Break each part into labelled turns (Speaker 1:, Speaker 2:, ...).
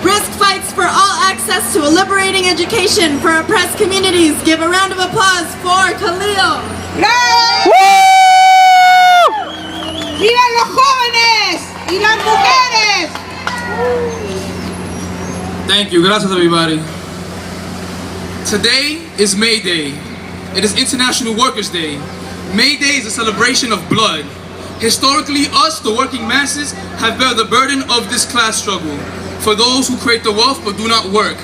Speaker 1: Brisk fights for all access to a liberating education for oppressed communities. Give a round of applause for Khalil.
Speaker 2: ¡Vivan los jóvenes y las mujeres!
Speaker 3: Thank you. Gracias, everybody. Today is MayDay. It is International Workers' Day. MayDay is a celebration of blood. Historically, us, the working masses, have bear the burden of this class struggle for those who create the wealth but do not work.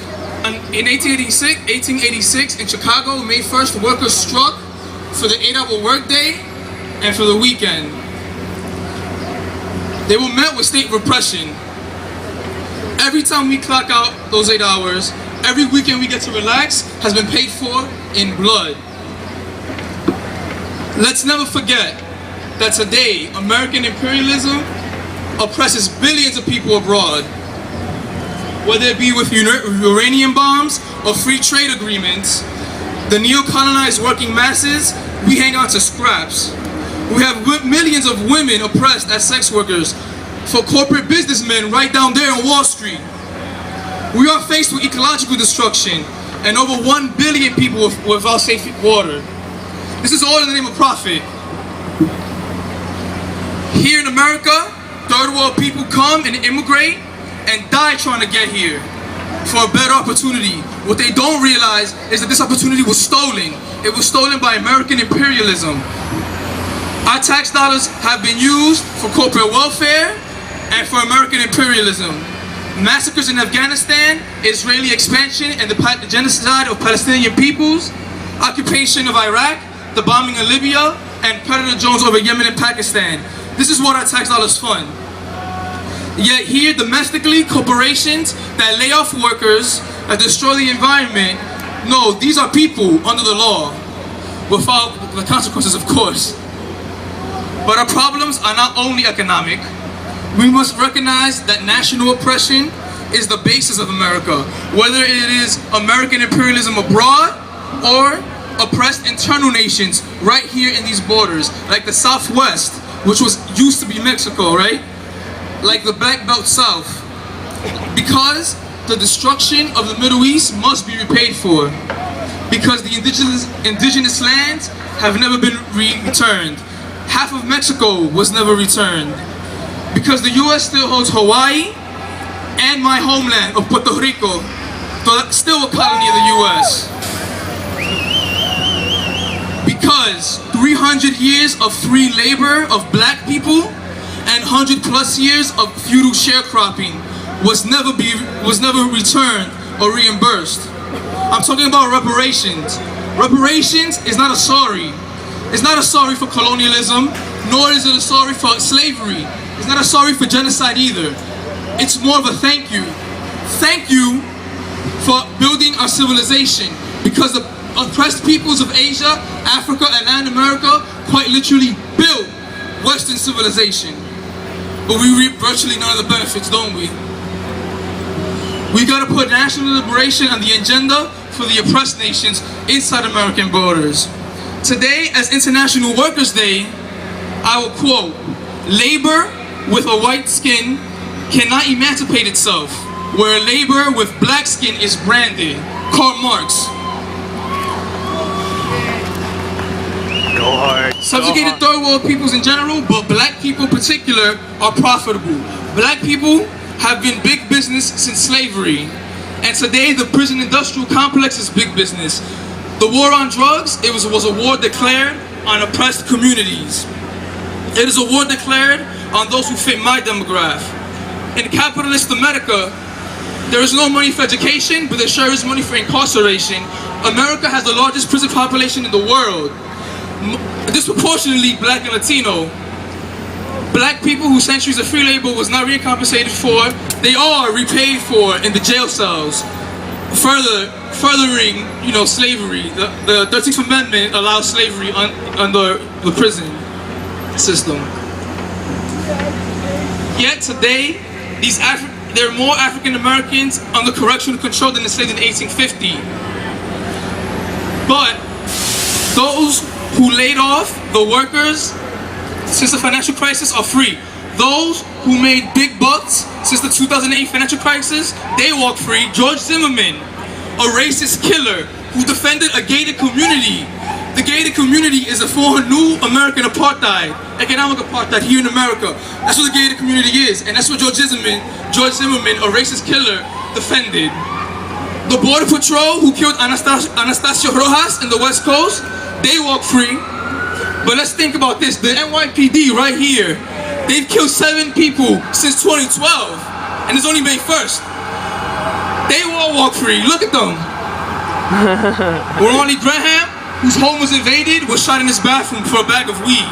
Speaker 3: In 1886 in Chicago, May 1st, workers struck for the 8-hour workday and for the weekend. They were met with state repression. Every time we clock out those 8 hours, every weekend we get to relax has been paid for in blood. Let's never forget that today, American imperialism oppresses billions of people abroad. Whether it be with uranium bombs or free trade agreements, the neo-colonized working masses, we hang on to scraps. We have millions of women oppressed as sex workers for corporate businessmen right down there on Wall Street. We are faced with ecological destruction and over 1 billion people without safe water. This is all in the name of profit. Here in America, third world people come and immigrate and die trying to get here for a better opportunity. What they don't realize is that this opportunity was stolen. It was stolen by American imperialism. Our tax dollars have been used for corporate welfare and for American imperialism. Massacres in Afghanistan, Israeli expansion and the genocide of Palestinian peoples, occupation of Iraq, the bombing of Libya, and Predator drones over Yemen and Pakistan. This is what our tax dollars fund. Yet here, domestically, corporations that lay off workers, that destroy the environment, no, these are people under the law, without the consequences, of course. But our problems are not only economic. We must recognize that national oppression is the basis of America, whether it is American imperialism abroad or oppressed internal nations right here in these borders, like the Southwest, which used to be Mexico, right? Like the Black Belt South. Because the destruction of the Middle East must be repaid for. Because the indigenous lands have never been returned. Half of Mexico was never returned. Because the US still holds Hawaii and my homeland of Puerto Rico, still a colony of the US. Because 300 years of free labor of black people and 100+ years of feudal sharecropping was never returned or reimbursed. I'm talking about reparations. Reparations is not a sorry. It's not a sorry for colonialism, nor is it a sorry for slavery. It's not a sorry for genocide either. It's more of a thank you. Thank you for building our civilization, because the oppressed peoples of Asia, Africa, and Latin America quite literally built Western civilization. But we reap virtually none of the benefits, don't we? We gotta put national liberation on the agenda for the oppressed nations inside American borders. Today, as International Workers' Day, I will quote, "Labor with a white skin cannot emancipate itself, where labor with black skin is branded." Karl Marx.
Speaker 4: Go hard.
Speaker 3: Subjugated third world peoples in general, but black people in particular, are profitable. Black people have been big business since slavery. And today the prison industrial complex is big business. The war on drugs, it was a war declared on oppressed communities. It is a war declared on those who fit my demographic. In capitalist America, there is no money for education, but there sure is money for incarceration. America has the largest prison population in the world. Disproportionately black and Latino. Black people whose centuries of free labor was not recompensated for, they are repaid for in the jail cells. Furthering, slavery. The 13th Amendment allows slavery under the prison system. Yet today, there are more African Americans under correctional control than enslaved in 1850. But those who laid off the workers since the financial crisis are free. Those who made big bucks since the 2008 financial crisis, they walk free. George Zimmerman, a racist killer who defended a gated community. The gated community is a form of new American apartheid, economic apartheid here in America. That's what the gated community is, and that's what George Zimmerman, a racist killer, defended. The Border Patrol, who killed Anastasia Rojas in the West Coast, they walk free. But let's think about this. The NYPD right here, they've killed 7 people since 2012, and it's only May 1st. They all walk free. Look at them. Ronnie Graham, whose home was invaded, was shot in his bathroom for a bag of weed.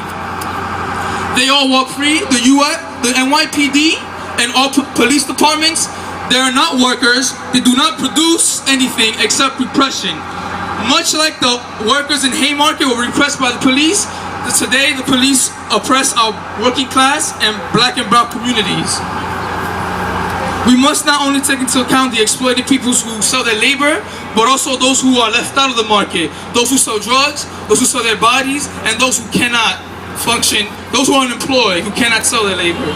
Speaker 3: They all walk free. The US, the NYPD, and all police departments, they are not workers. They do not produce anything except repression. Much like the workers in Haymarket were repressed by the police, today the police oppress our working class and black and brown communities. We must not only take into account the exploited people who sell their labor, but also those who are left out of the market, those who sell drugs, those who sell their bodies, and those who cannot function, those who are unemployed, who cannot sell their labor.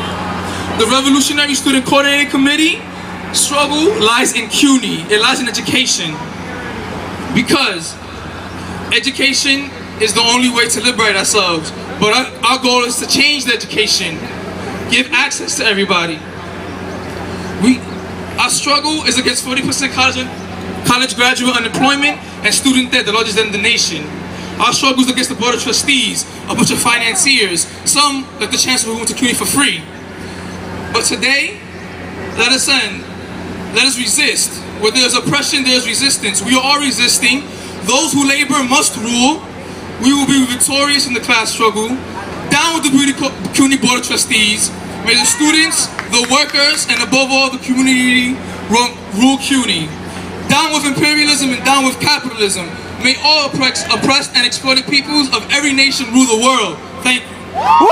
Speaker 3: The Revolutionary Student Coordinating Committee struggle lies in CUNY, it lies in education. Because education is the only way to liberate ourselves. But our goal is to change the education, give access to everybody. Our struggle is against 40% college graduate unemployment and student debt, the largest in the nation. Our struggle is against the Board of Trustees, a bunch of financiers, some like the Chancellor who went to CUNY for free. But today, let us end. Let us resist. Where there's oppression, there's resistance. We are all resisting. Those who labor must rule. We will be victorious in the class struggle. Down with the CUNY Board of Trustees. May the students, the workers, and above all the community rule CUNY. Down with imperialism and down with capitalism. May all oppressed and exploited peoples of every nation rule the world. Thank you.